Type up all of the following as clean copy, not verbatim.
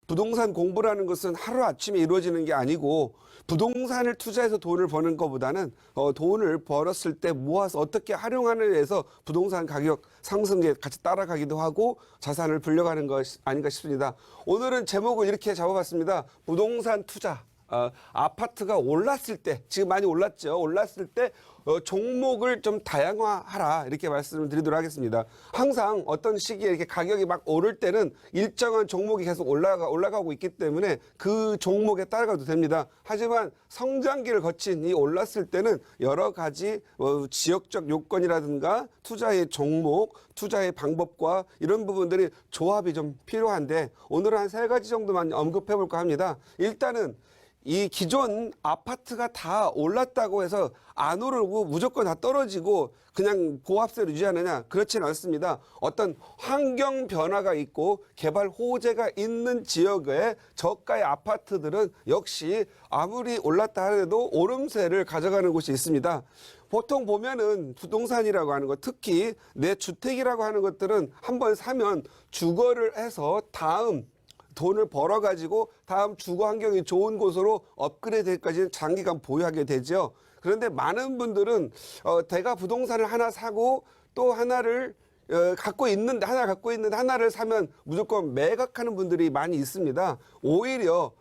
부동산 공부라는 것은 하루아침에 이루어지는 게 아니고 부동산을 투자해서 돈을 버는 것보다는 돈을 벌었을 때 모아서 어떻게 활용하느냐에 대해서 부동산 가격 상승에 같이 따라가기도 하고 자산을 불려가는 것 아닌가 싶습니다. 오늘은 제목을 이렇게 잡아봤습니다. 부동산 투자. 아파트가 올랐을 때, 지금 많이 올랐죠. 올랐을 때 종목을 좀 다양화하라 이렇게 말씀을 드리도록 하겠습니다. 항상 어떤 시기에 이렇게 가격이 막 오를 때는 일정한 종목이 계속 올라가고 있기 때문에 그 종목에 따라가도 됩니다. 하지만 성장기를 거친 이 올랐을 때는 여러 가지 지역적 요건이라든가 투자의 종목, 투자의 방법과 이런 부분들이 조합이 좀 필요한데 오늘은 한 3가지 정도만 언급해 볼까 합니다. 일단은 이 기존 아파트가 다 올랐다고 해서 안 오르고 무조건 다 떨어지고 그냥 고압세를 유지하느냐? 그렇지는 않습니다. 어떤 환경 변화가 있고 개발 호재가 있는 지역의 저가의 아파트들은 역시 아무리 올랐다 하더라도 오름세를 가져가는 곳이 있습니다. 보통 보면은 부동산이라고 하는 것, 특히 내 주택이라고 하는 것들은 한번 사면 주거를 해서 다음 돈을 벌어가지고 다음 주거 환경이 좋은 곳으로 업그레이드까지는 장기간 보유하게 되죠. 그런데 많은 분들은 대가 부동산을 하나 사고 또 하나를 갖고 있는데 하나를 사면 무조건 매각하는 분들이 많이 있습니다. 오히려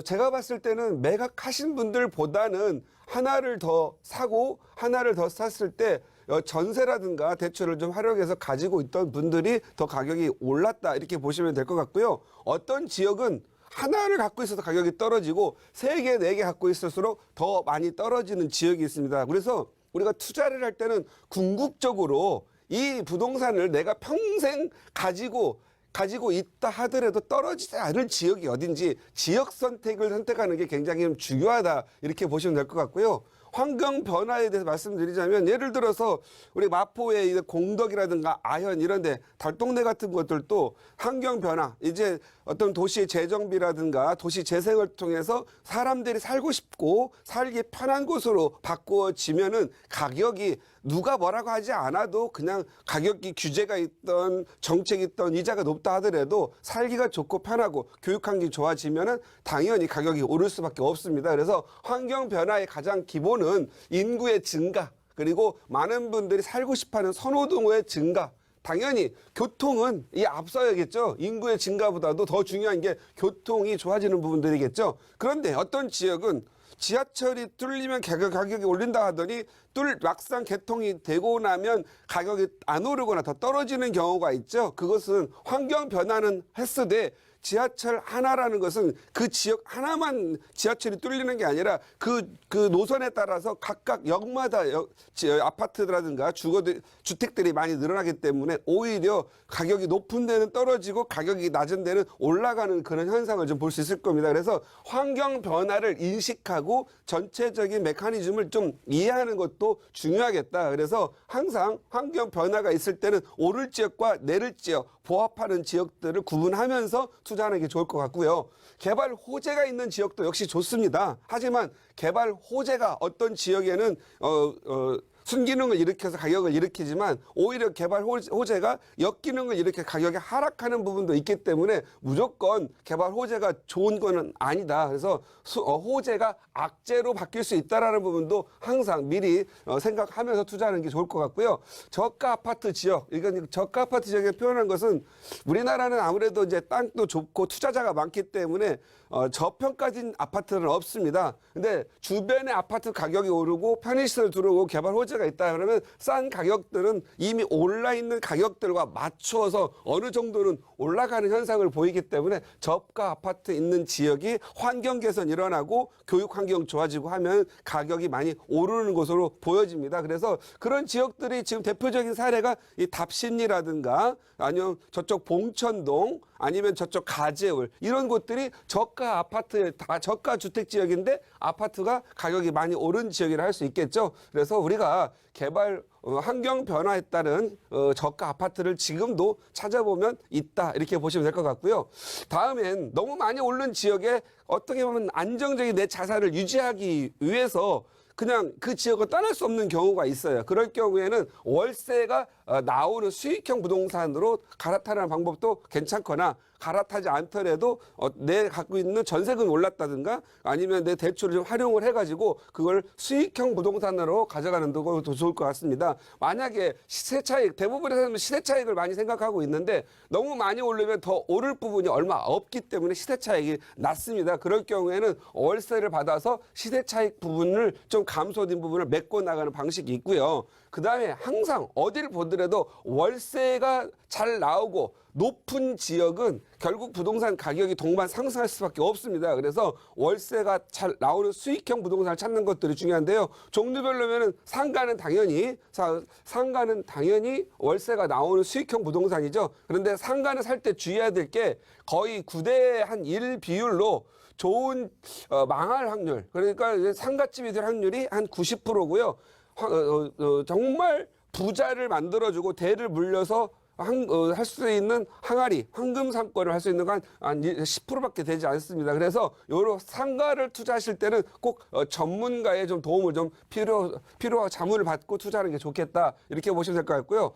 제가 봤을 때는 매각하신 분들보다는 하나를 더 사고 하나를 더 샀을 때 전세라든가 대출을 좀 활용해서 가지고 있던 분들이 더 가격이 올랐다 이렇게 보시면 될 것 같고요. 어떤 지역은 하나를 갖고 있어서 가격이 떨어지고 3개, 4개 갖고 있을수록 더 많이 떨어지는 지역이 있습니다. 그래서 우리가 투자를 할 때는 궁극적으로 이 부동산을 내가 평생 가지고 있다 하더라도 떨어지지 않을 지역이 어딘지 지역 선택을 선택하는 게 굉장히 중요하다 이렇게 보시면 될 것 같고요. 환경 변화에 대해서 말씀드리자면 예를 들어서 우리 마포의 공덕이라든가 아현 이런데 달동네 같은 것들도 환경 변화 이제 어떤 도시 재정비라든가 도시 재생을 통해서 사람들이 살고 싶고 살기 편한 곳으로 바꾸어지면은 가격이 누가 뭐라고 하지 않아도 그냥 가격이 규제가 있던 정책이 있던 이자가 높다 하더라도 살기가 좋고 편하고 교육 환경이 좋아지면은 당연히 가격이 오를 수밖에 없습니다. 그래서 환경 변화의 가장 기본은 인구의 증가 그리고 많은 분들이 살고 싶어하는 선호도의 증가 당연히 교통은 이 앞서야겠죠. 인구의 증가보다도 더 중요한 게 교통이 좋아지는 부분들이겠죠. 그런데 어떤 지역은 지하철이 뚫리면 가격이 올린다 하더니 막상 개통이 되고 나면 가격이 안 오르거나 더 떨어지는 경우가 있죠. 그것은 환경 변화는 했으되 지하철 하나라는 것은 그 지역 하나만 지하철이 뚫리는 게 아니라 그 노선에 따라서 각각 역마다 아파트라든가 주택들이 많이 늘어나기 때문에 오히려 가격이 높은 데는 떨어지고 가격이 낮은 데는 올라가는 그런 현상을 좀 볼 수 있을 겁니다. 그래서 환경 변화를 인식하고 전체적인 메커니즘을 좀 이해하는 것도 중요하겠다. 그래서 항상 환경 변화가 있을 때는 오를 지역과 내릴 지역, 보합하는 지역들을 구분하면서 투자하는 게 좋을 것 같고요. 개발 호재가 있는 지역도 역시 좋습니다. 하지만 개발 호재가 어떤 지역에는 순기능을 일으켜서 가격을 일으키지만 오히려 개발 호재가 역기능을 일으켜 가격이 하락하는 부분도 있기 때문에 무조건 개발 호재가 좋은 거는 아니다. 그래서 호재가 악재로 바뀔 수 있다라는 부분도 항상 미리 생각하면서 투자하는 게 좋을 것 같고요. 저가 아파트 지역, 이건 저가 아파트 지역에 표현한 것은 우리나라는 아무래도 이제 땅도 좁고 투자자가 많기 때문에 저평가진 아파트는 없습니다. 근데 주변의 아파트 가격이 오르고 편의시설 들어오고 개발 호재가 있다 그러면 싼 가격들은 이미 올라 있는 가격들과 맞추어서 어느 정도는 올라가는 현상을 보이기 때문에 저가 아파트 있는 지역이 환경 개선 일어나고 교육 환경 좋아지고 하면 가격이 많이 오르는 것으로 보여집니다. 그래서 그런 지역들이 지금 대표적인 사례가 이 답심리라든가 아니면 저쪽 봉천동 아니면 저쪽 가재울 이런 곳들이 저가 아파트 다 저가 주택 지역인데 아파트가 가격이 많이 오른 지역이라 할 수 있겠죠. 그래서 우리가 개발 환경 변화에 따른 저가 아파트를 지금도 찾아보면 있다 이렇게 보시면 될 것 같고요. 다음엔 너무 많이 오른 지역에 어떻게 보면 안정적인 내 자산을 유지하기 위해서 그냥 그 지역을 떠날 수 없는 경우가 있어요. 그럴 경우에는 월세가 나오는 수익형 부동산으로 갈아타는 방법도 괜찮거나 갈아타지 않더라도 내 갖고 있는 전세금이 올랐다든가 아니면 내 대출을 좀 활용을 해가지고 그걸 수익형 부동산으로 가져가는 것도 좋을 것 같습니다. 만약에 시세 차익, 대부분의 사람은 시세 차익을 많이 생각하고 있는데 너무 많이 오르면 더 오를 부분이 얼마 없기 때문에 시세 차익이 낮습니다. 그럴 경우에는 월세를 받아서 시세 차익 부분을 좀 감소된 부분을 메꿔 나가는 방식이 있고요. 그 다음에 항상 어디를 보더라도 월세가 잘 나오고 높은 지역은 결국 부동산 가격이 동반 상승할 수밖에 없습니다. 그래서 월세가 잘 나오는 수익형 부동산을 찾는 것들이 중요한데요. 종류별로면은 상가는 당연히 월세가 나오는 수익형 부동산이죠. 그런데 상가는 살 때 주의해야 될 게 거의 9대 한 1 비율로 좋은 망할 확률, 그러니까 상가집이 될 확률이 한 90%고요. 정말 부자를 만들어주고 대를 물려서 할 수 있는 항아리, 황금 상권을 할 수 있는 건 한 10%밖에 되지 않습니다. 그래서 요런 상가를 투자하실 때는 꼭 전문가의 좀 도움을 좀 필요한 자문을 받고 투자하는 게 좋겠다. 이렇게 보시면 될 것 같고요.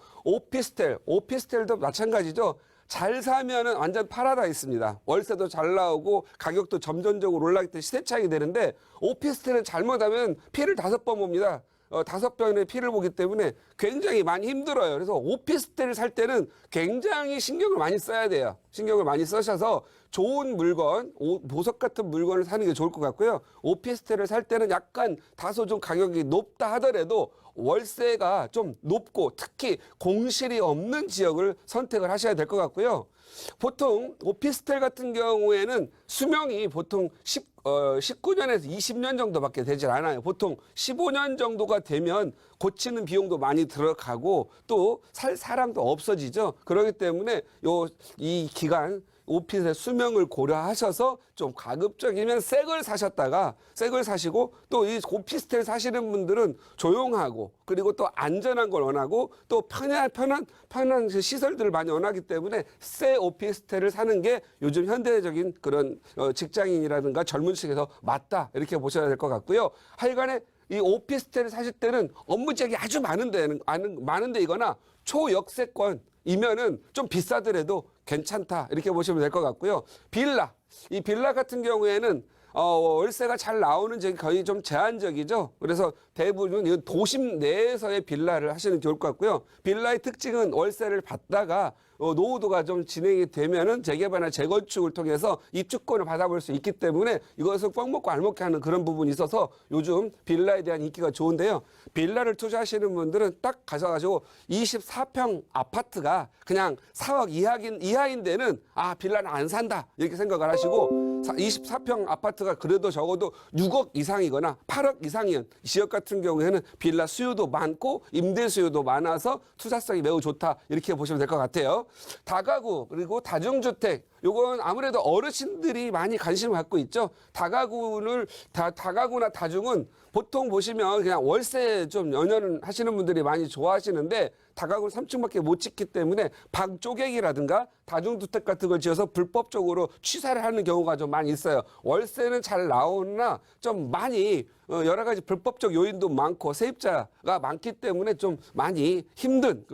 오피스텔도 마찬가지죠. 잘 사면은 완전 파라다이스입니다. 월세도 잘 나오고 가격도 점점적으로 올라가기 때문에 시세 차익이 되는데 오피스텔은 잘못하면 피를 5번 봅니다. 5번의 피를 보기 때문에 굉장히 많이 힘들어요. 그래서 오피스텔을 살 때는 굉장히 신경을 많이 써야 돼요. 신경을 많이 쓰셔서 좋은 물건, 보석 같은 물건을 사는 게 좋을 것 같고요. 오피스텔을 살 때는 약간 다소 좀 가격이 높다 하더라도 월세가 좀 높고 특히 공실이 없는 지역을 선택을 하셔야 될 것 같고요. 보통 오피스텔 같은 경우에는 수명이 보통 19년에서 20년 정도밖에 되질 않아요. 보통 15년 정도가 되면 고치는 비용도 많이 들어가고 또 살 사람도 없어지죠. 그렇기 때문에 이 기간 오피스텔 수명을 고려하셔서 좀 가급적이면 새 걸 사시고 또 이 오피스텔 사시는 분들은 조용하고 그리고 또 안전한 걸 원하고 또 편한 시설들을 많이 원하기 때문에 새 오피스텔을 사는 게 요즘 현대적인 그런 직장인이라든가 젊은 층에서 맞다 이렇게 보셔야 될 것 같고요. 하여간에 이 오피스텔을 사실 때는 업무 지역이 아주 많은 데이거나 초역세권이면은 좀 비싸더라도 괜찮다 이렇게 보시면 될 것 같고요. 이 빌라 같은 경우에는 월세가 잘 나오는 지역이 거의 좀 제한적이죠. 그래서 대부분 이건 도심 내에서의 빌라를 하시는 게 좋을 것 같고요. 빌라의 특징은 월세를 받다가 노후도가 좀 진행이 되면은 재개발이나 재건축을 통해서 입주권을 받아볼 수 있기 때문에 이것을 꽉 먹고 알먹게 하는 그런 부분이 있어서 요즘 빌라에 대한 인기가 좋은데요. 빌라를 투자하시는 분들은 딱 가셔가지고 24평 아파트가 그냥 4억 이하인 데는 빌라는 안 산다 이렇게 생각을 하시고 24평 아파트가 그래도 적어도 6억 이상이거나 8억 이상인 지역 같은 경우에는 빌라 수요도 많고 임대 수요도 많아서 투자성이 매우 좋다 이렇게 보시면 될 것 같아요. 다가구 그리고 다중주택 요건 아무래도 어르신들이 많이 관심을 갖고 있죠. 다가구나 다중은 보통 보시면 그냥 월세 좀 연연하시는 분들이 많이 좋아하시는데 다가구는 3층밖에 못 짓기 때문에 방 쪼개기라든가 다중주택 같은 걸 지어서 불법적으로 취사를 하는 경우가 좀 많이 있어요. 월세는 잘 나오나 좀 많이 여러 가지 불법적 요인도 많고 세입자가 많기 때문에 좀 많이 힘든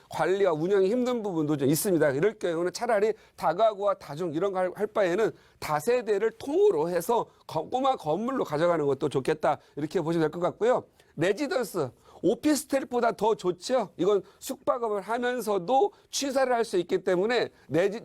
관리와 운영이 힘든 부분도 좀 있습니다. 이럴 경우는 차라리 다가구와 다중 이런 거 할 바에는 다세대를 통으로 해서 꼬마 건물로 가져가는 것도 좋겠다 이렇게 보시면 될 것 같고요. 레지던스 오피스텔보다 더 좋죠. 이건 숙박업을 하면서도 취사를 할 수 있기 때문에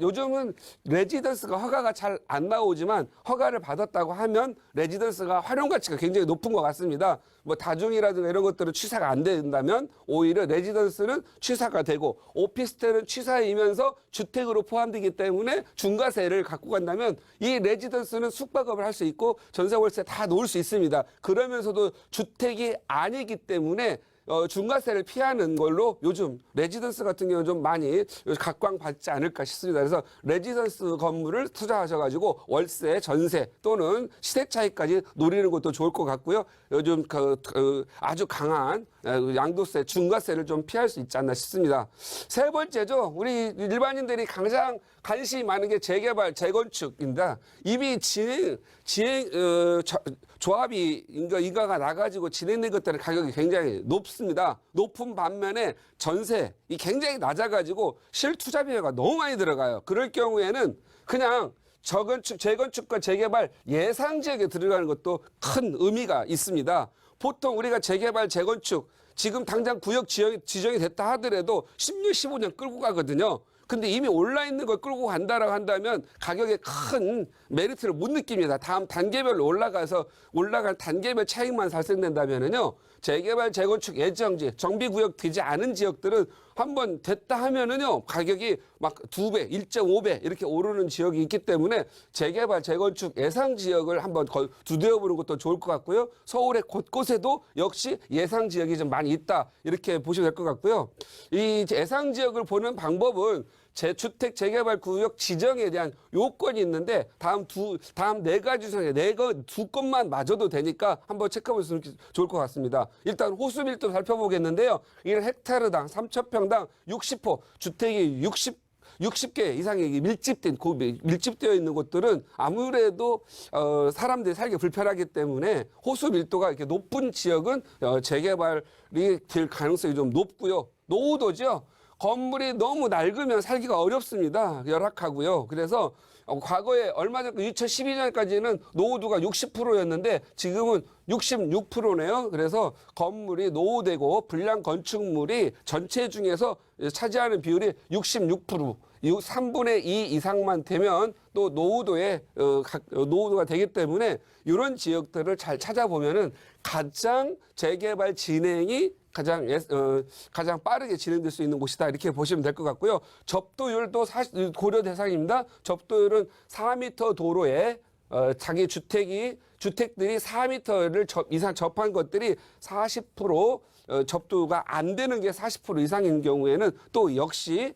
요즘은 레지던스가 허가가 잘 안 나오지만 허가를 받았다고 하면 레지던스가 활용 가치가 굉장히 높은 것 같습니다. 뭐 다중이라든가 이런 것들은 취사가 안 된다면 오히려 레지던스는 취사가 되고 오피스텔은 취사이면서 주택으로 포함되기 때문에 중과세를 갖고 간다면 이 레지던스는 숙박업을 할 수 있고 전세월세 다 놓을 수 있습니다. 그러면서도 주택이 아니기 때문에 중과세를 피하는 걸로 요즘 레지던스 같은 경우는 좀 많이 각광받지 않을까 싶습니다. 그래서 레지던스 건물을 투자하셔가지고 월세, 전세 또는 시세 차익까지 노리는 것도 좋을 것 같고요. 요즘 아주 강한 양도세, 중과세를 좀 피할 수 있지 않나 싶습니다. 세 번째죠. 우리 일반인들이 가장 관심이 많은 게 재개발, 재건축입니다. 이미 조합이 인가가 나가지고 진행된 것들의 가격이 굉장히 높습니다. 높은 반면에 전세 이 굉장히 낮아가지고 실투자비가 너무 많이 들어가요. 그럴 경우에는 그냥 재건축과 재개발 예상 지역에 들어가는 것도 큰 의미가 있습니다. 보통 우리가 재개발, 재건축 지금 당장 구역 지정이 됐다 하더라도 10년, 15년 끌고 가거든요. 근데 이미 올라 있는 걸 끌고 간다라고 한다면 가격에 큰 메리트를 못 느낍니다. 다음 단계별로 올라갈 단계별 차익만 발생된다면은요. 재개발, 재건축 예정지, 정비구역 되지 않은 지역들은 한번 됐다 하면은요. 가격이 막 2배, 1.5배 이렇게 오르는 지역이 있기 때문에 재개발, 재건축 예상 지역을 한번 두드려보는 것도 좋을 것 같고요. 서울의 곳곳에도 역시 예상 지역이 좀 많이 있다. 이렇게 보시면 될 것 같고요. 이 예상 지역을 보는 방법은 주택 재개발 구역 지정에 대한 요건이 있는데 다음 네 가지 중에 두 건만 맞아도 되니까 한번 체크해 보시면 좋을 것 같습니다. 일단 호수 밀도 살펴보겠는데요. 1헥타르당 3,000평당 60호 주택이 60개 이상이 밀집되어 있는 곳들은 아무래도 사람들이 살기 불편하기 때문에 호수 밀도가 이렇게 높은 지역은 재개발이 될 가능성이 좀 높고요. 노후도죠. 건물이 너무 낡으면 살기가 어렵습니다. 열악하고요. 그래서 과거에 얼마 전 2012년까지는 노후도가 60%였는데 지금은 66%네요. 그래서 건물이 노후되고 불량 건축물이 전체 중에서 차지하는 비율이 66%. 3분의 2 이상만 되면 또 노후도가 되기 때문에 이런 지역들을 잘 찾아보면은 가장 재개발 진행이 가장 빠르게 진행될 수 있는 곳이다. 이렇게 보시면 될 것 같고요. 접도율도 고려 대상입니다. 접도율은 4m 도로에 자기 주택들이 4m를 이상 접한 것들이 40% 접두가 안 되는 게 40% 이상인 경우에는 또 역시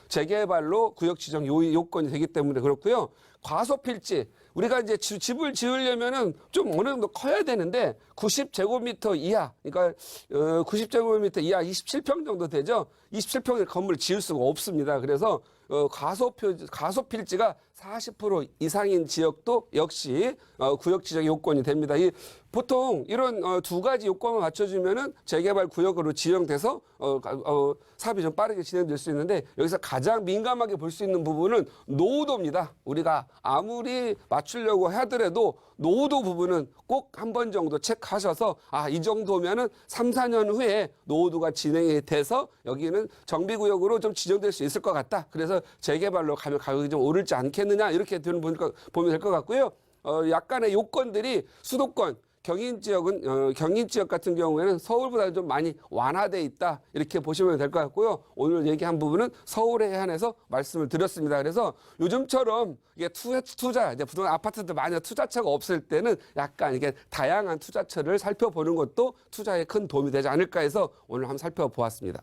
재개발로 구역 지정 요건이 되기 때문에 그렇고요. 과소필지 우리가 이제 집을 지으려면은 좀 어느 정도 커야 되는데 90제곱미터 이하, 그러니까 90제곱미터 이하 27평 정도 되죠. 27평의 건물을 지을 수가 없습니다. 그래서 과소필지가 40% 이상인 지역도 역시 구역 지정 요건이 됩니다. 보통 이런 두 가지 요건을 맞춰주면은 재개발 구역으로 지정돼서 사업이 좀 빠르게 진행될 수 있는데 여기서 가장 민감하게 볼 수 있는 부분은 노후도입니다. 우리가 아무리 맞추려고 하더라도 노후도 부분은 꼭 한 번 정도 체크하셔서 이 정도면은 3, 4년 후에 노후도가 진행이 돼서 여기는 정비구역으로 좀 지정될 수 있을 것 같다. 그래서 재개발로 가면 가격이 좀 오르지 않겠느냐 이렇게 보면 될 것 같고요. 약간의 요건들이 수도권 경인 지역 같은 경우에는 서울보다 좀 많이 완화돼 있다. 이렇게 보시면 될 것 같고요. 오늘 얘기한 부분은 서울에 한해서 말씀을 드렸습니다. 그래서 요즘처럼 이게 이제 부동산 아파트들 만약 투자처가 없을 때는 약간 이게 다양한 투자처를 살펴보는 것도 투자에 큰 도움이 되지 않을까 해서 오늘 한번 살펴보았습니다.